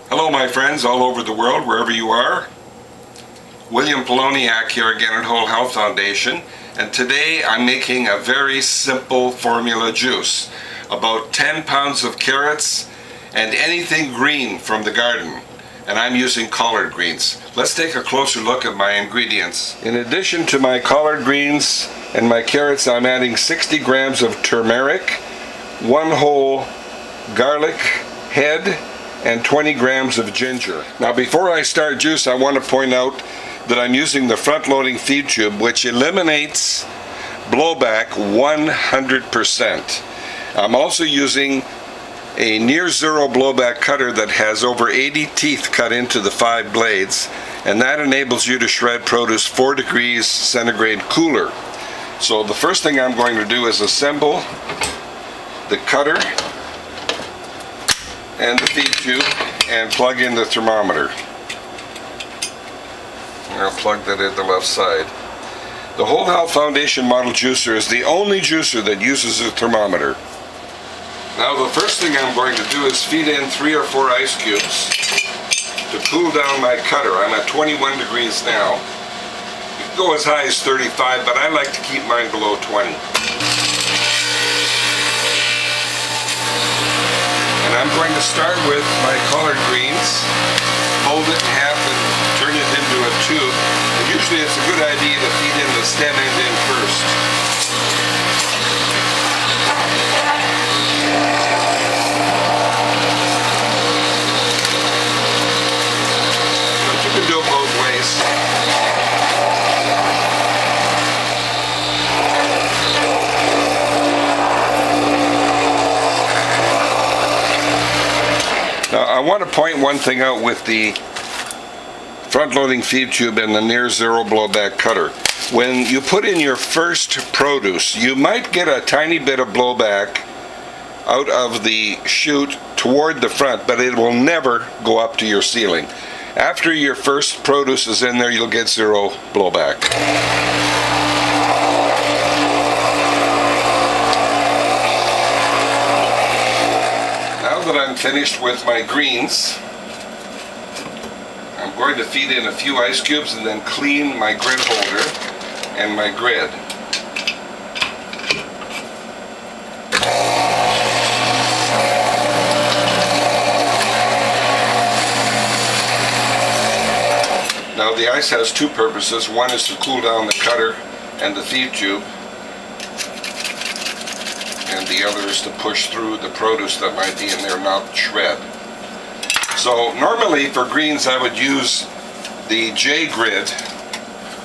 Hello my friends all over the world, wherever you are. William Poloniak here again at Whole Health Foundation, and today I'm making a very simple formula juice. About 10 pounds of carrots and anything green from the garden, and I'm using collard greens. Let's take a closer look at my ingredients. In addition to my collard greens and my carrots, I'm adding 60 grams of turmeric, 1 whole garlic head, and 20 grams of ginger. Now before I start juice, I want to point out that I'm using the front-loading feed tube, which eliminates blowback 100%. I'm also using a near zero blowback cutter that has over 80 teeth cut into the 5 blades, and that enables you to shred produce 4 degrees centigrade cooler. So the first thing I'm going to do is assemble the cutter and the feed tube and plug in the thermometer. I'll plug that in the left side. The Whole Health Foundation model juicer is the only juicer that uses a thermometer. Now the first thing I'm going to do is feed in 3 or 4 ice cubes to cool down my cutter. I'm at 21 degrees now. You can go as high as 35, but I like to keep mine below 20. And I'm going to start with my collard greens, fold it in half and turn it into a tube. And usually it's a good idea to feed in the stem end in first. But you can do it both ways. Now, I want to point one thing out with the front-loading feed tube and the near zero blowback cutter. When you put in your first produce, you might get a tiny bit of blowback out of the chute toward the front, but it will never go up to your ceiling. After your first produce is in there, you'll get zero blowback. That I'm finished with my greens, I'm going to feed in a few ice cubes and then clean my grid holder and my grid. Now the ice has 2 purposes. One is to cool down the cutter and the feed tube, and the other is to push through the produce that might be in there, not shred. So normally for greens I would use the J grid,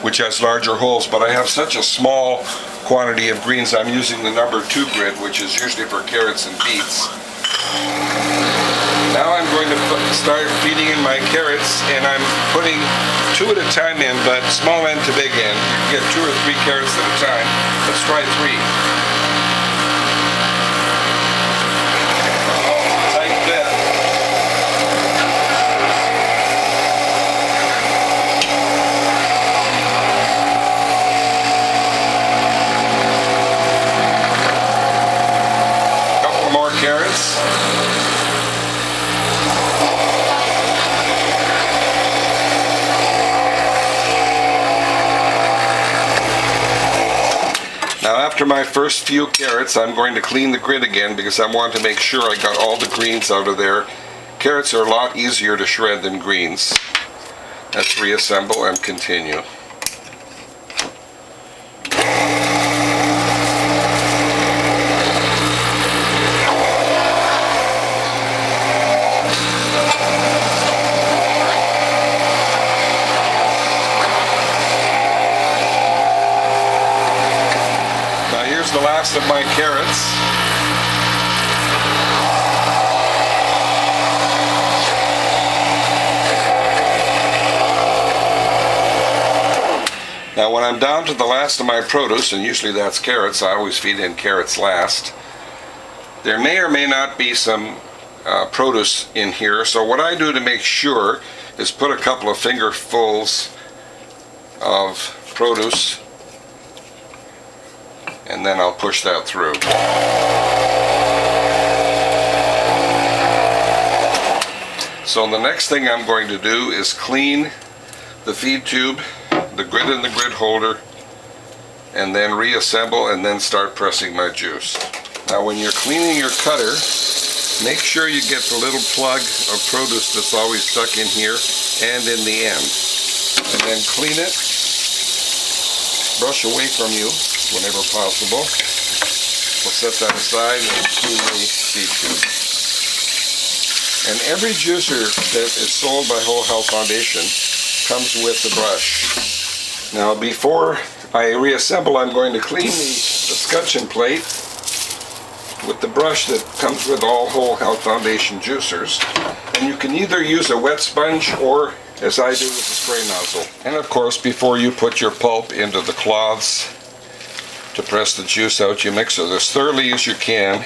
which has larger holes, but I have such a small quantity of greens I'm using the number 2 grid, which is usually for carrots and beets. Now I'm going to start feeding in my carrots, and I'm putting 2 at a time in, but small end to big end. You can get 2 or 3 carrots at a time. Let's try 3. Now after my first few carrots, I'm going to clean the grid again because I want to make sure I got all the greens out of there. Carrots are a lot easier to shred than greens. Let's reassemble and continue. The last of my carrots. Now when I'm down to the last of my produce, and usually that's carrots, I always feed in carrots last, there may or may not be some produce in here, so what I do to make sure is put a couple of fingerfuls of produce, and then I'll push that through. So the next thing I'm going to do is clean the feed tube, the grid and the grid holder, and then reassemble and then start pressing my juice. Now when you're cleaning your cutter, make sure you get the little plug of produce that's always stuck in here and in the end. And then clean it, brush away from you whenever possible. We'll set that aside and clean the feed tube. And every juicer that is sold by Whole Health Foundation comes with the brush. Now before I reassemble, I'm going to clean the escutcheon plate with the brush that comes with all Whole Health Foundation juicers. And you can either use a wet sponge or, as I do, with a spray nozzle. And of course, before you put your pulp into the cloths to press the juice out, you mix it as thoroughly as you can.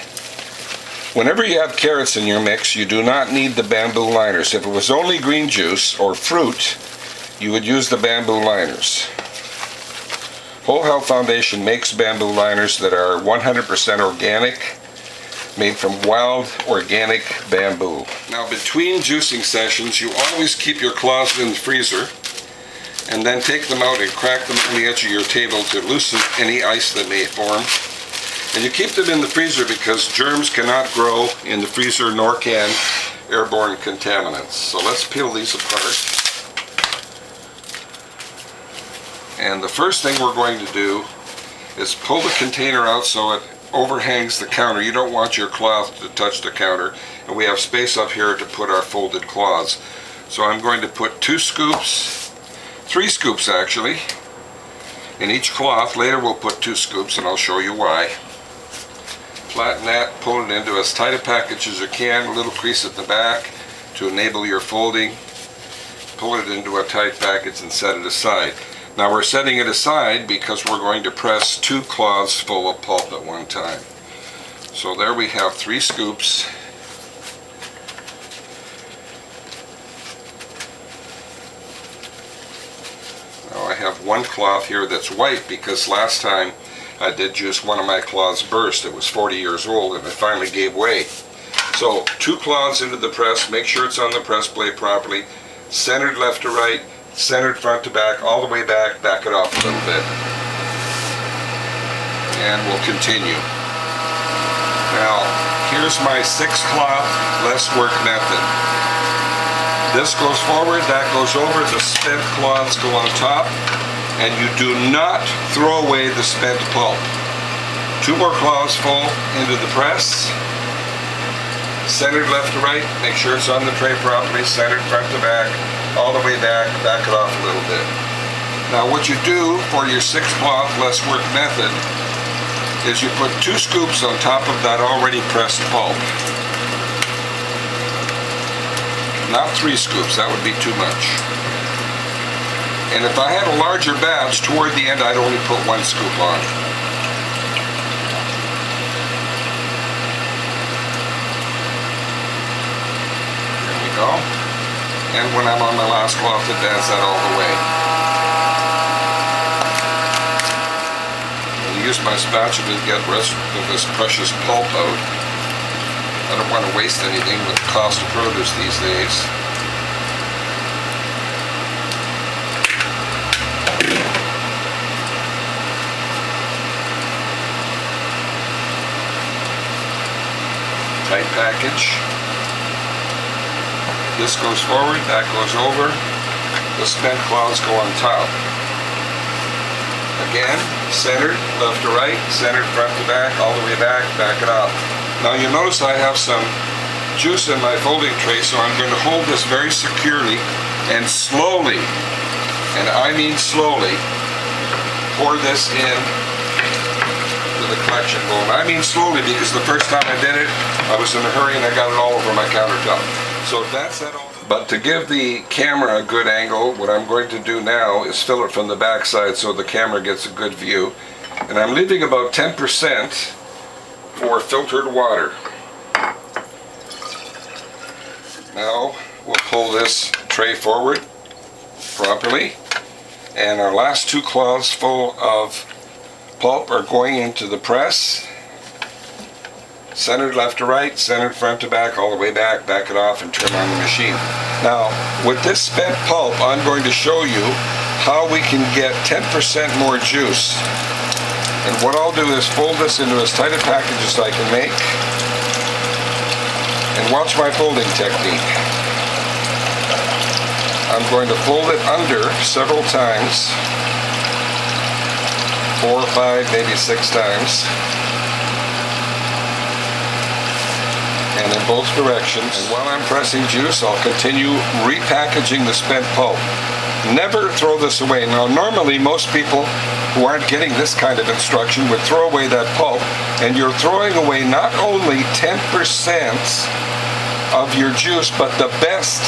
Whenever you have carrots in your mix, you do not need the bamboo liners. If it was only green juice or fruit, you would use the bamboo liners. Whole Health Foundation makes bamboo liners that are 100% organic, made from wild organic bamboo. Now between juicing sessions, you always keep your cloths in the freezer and then take them out and crack them on the edge of your table to loosen any ice that may form. And you keep them in the freezer because germs cannot grow in the freezer, nor can airborne contaminants. So let's peel these apart. And the first thing we're going to do is pull the container out so it overhangs the counter. You don't want your cloth to touch the counter, and we have space up here to put our folded cloths. So I'm going to put 2 scoops, 3 scoops actually, in each cloth. Later we'll put 2 scoops and I'll show you why. Flatten that, pull it into as tight a package as you can, a little crease at the back to enable your folding. Pull it into a tight package and set it aside. Now we're setting it aside because we're going to press 2 cloths full of pulp at one time. So there we have 3 scoops. Now I have 1 cloth here that's white because last time I did juice, one of my cloths burst. It was 40 years old and it finally gave way. So 2 cloths into the press, make sure it's on the press plate properly, centered left to right, centered front to back, all the way back, back it off a little bit. And we'll continue. Now, here's my 6 cloth, less work method. This goes forward, that goes over, the spent cloths go on top, and you do not throw away the spent pulp. 2 more cloths full into the press. Centered left to right, make sure it's on the tray properly, centered front to back, all the way back, back it off a little bit. Now what you do for your 6 cloth less work method is you put 2 scoops on top of that already pressed pulp. Not 3 scoops, that would be too much. And if I had a larger batch, toward the end I'd only put 1 scoop on. Go. And when I'm on my last cloth, advance that all the way. I'll use my spatula to get the rest of this precious pulp out. I don't want to waste anything with the cost of produce these days. Tight package. This goes forward, that goes over, the spent cloths go on top. Again, centered, left to right, centered front to back, all the way back, back it up. Now you notice I have some juice in my folding tray, so I'm going to hold this very securely and slowly, and I mean slowly, pour this in to the collection bowl. And I mean slowly because the first time I did it, I was in a hurry and I got it all over my countertop. So that's that all. But to give the camera a good angle, what I'm going to do now is fill it from the back side so the camera gets a good view. And I'm leaving about 10% for filtered water. Now we'll pull this tray forward properly, and our last 2 cloths full of pulp are going into the press. Centered left to right, centered front to back, all the way back, back it off and turn on the machine. Now, with this spent pulp, I'm going to show you how we can get 10% more juice. And what I'll do is fold this into as tight a package as I can make. And watch my folding technique. I'm going to fold it under several times. 4 or 5, maybe 6 times. And in both directions. And while I'm pressing juice, I'll continue repackaging the spent pulp. Never throw this away. Now, normally most people who aren't getting this kind of instruction would throw away that pulp, and you're throwing away not only 10% of your juice, but the best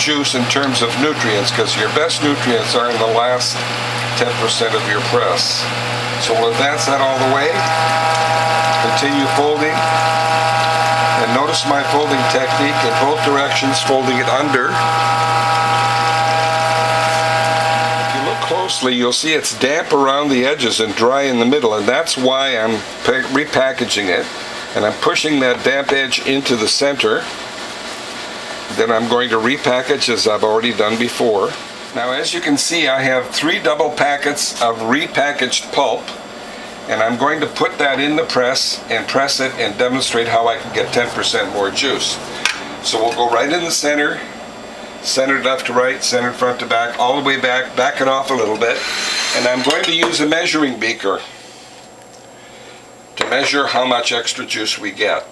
juice in terms of nutrients, because your best nutrients are in the last 10% of your press. So we'll advance that all the way. Continue folding. And notice my folding technique in both directions, folding it under. If you look closely, you'll see it's damp around the edges and dry in the middle, and that's why I'm repackaging it. And I'm pushing that damp edge into the center. Then I'm going to repackage as I've already done before. Now, as you can see, I have 3 double packets of repackaged pulp. And I'm going to put that in the press and press it and demonstrate how I can get 10% more juice. So we'll go right in the center, centered left to right, centered front to back, all the way back, back it off a little bit. And I'm going to use a measuring beaker to measure how much extra juice we get.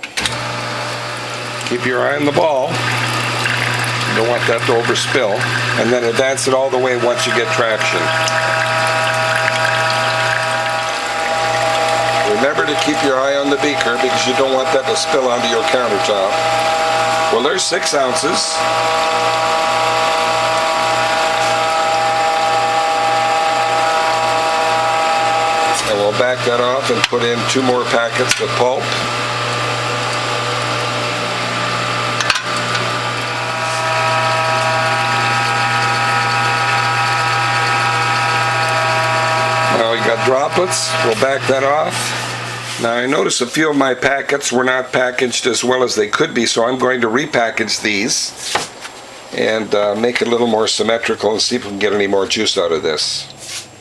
Keep your eye on the ball. You don't want that to overspill. And then advance it all the way once you get traction. Remember to keep your eye on the beaker because you don't want that to spill onto your countertop. Well, there's 6 ounces. And we'll back that off and put in 2 more packets of pulp. Now we got droplets. We'll back that off. Now I notice a few of my packets were not packaged as well as they could be, so I'm going to repackage these and make it a little more symmetrical and see if we can get any more juice out of this.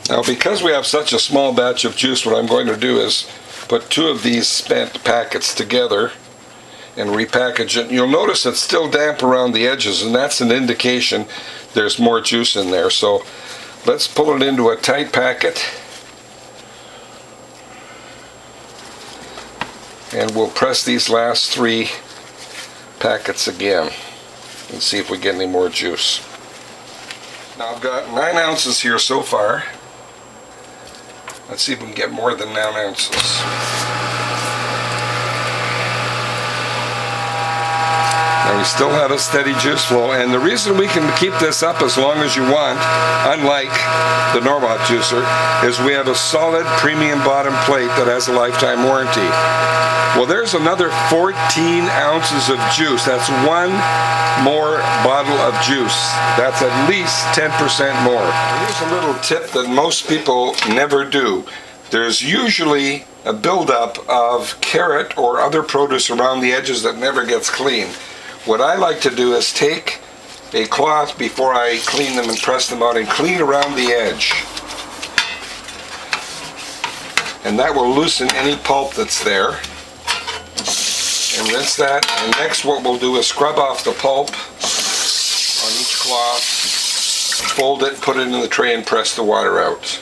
Now, because we have such a small batch of juice, what I'm going to do is put 2 of these spent packets together and repackage it. You'll notice it's still damp around the edges, and that's an indication there's more juice in there. So let's pull it into a tight packet. And we'll press these last 3 packets again and see if we get any more juice. Now I've got 9 ounces here so far. Let's see if we can get more than 9 ounces. Now we still have a steady juice flow, and the reason we can keep this up as long as you want, unlike the Norwalk juicer, is we have a solid premium bottom plate that has a lifetime warranty. Well, there's another 14 ounces of juice. That's 1 more bottle of juice. That's at least 10% more. Here's a little tip that most people never do. There's usually a buildup of carrot or other produce around the edges that never gets clean. What I like to do is take a cloth before I clean them and press them out and clean around the edge. And that will loosen any pulp that's there. And rinse that. And next what we'll do is scrub off the pulp on each cloth, fold it, put it in the tray and press the water out.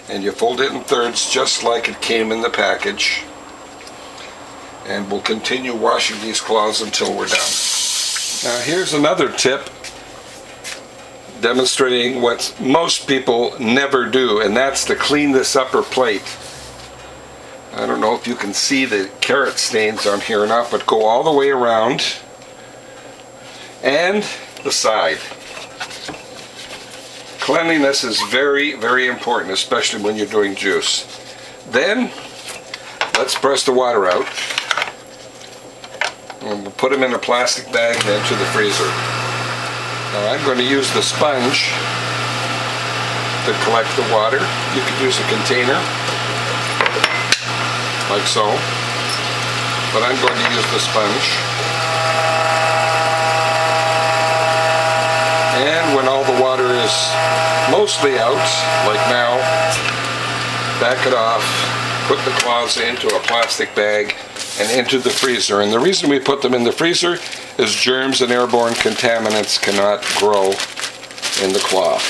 And you fold it in thirds just like it came in the package. And we'll continue washing these cloths until we're done. Now here's another tip demonstrating what most people never do, and that's to clean this upper plate. I don't know if you can see the carrot stains on here or not, but go all the way around and the side. Cleanliness is very, very important, especially when you're doing juice. Then let's press the water out. And we'll put them in a plastic bag and into the freezer. Now I'm going to use the sponge to collect the water. You could use a container. like so. But I'm going to use the sponge. And when all the water is mostly out, like now, back it off, put the cloths into a plastic bag and into the freezer. And the reason we put them in the freezer is germs and airborne contaminants cannot grow in the cloth.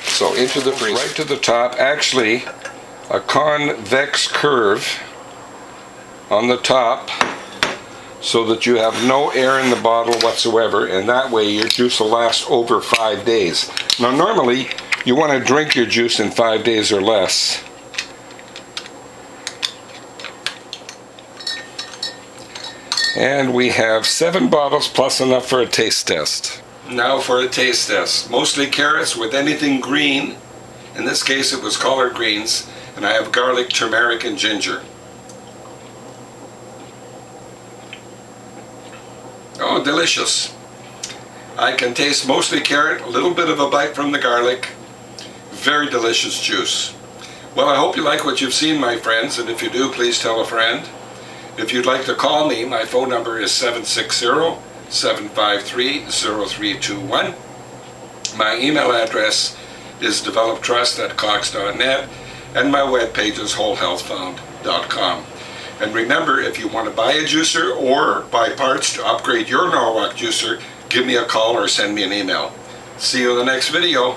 So into the freezer, right to the top, actually a convex curve on the top so that you have no air in the bottle whatsoever, and that way your juice will last over 5 days. Now normally you want to drink your juice in 5 days or less. And we have 7 bottles plus enough for a taste test. Now for a taste test. Mostly carrots with anything green. In this case it was collard greens. And I have garlic, turmeric, and ginger. Oh, delicious. I can taste mostly carrot, a little bit of a bite from the garlic. Very delicious juice. Well, I hope you like what you've seen, my friends, and if you do, please tell a friend. If you'd like to call me, my phone number is 760-753-0321. My email address is developtrust@cox.net, and my webpage is wholehealthfound.com. And remember, if you want to buy a juicer or buy parts to upgrade your Norwalk juicer, give me a call or send me an email. See you in the next video.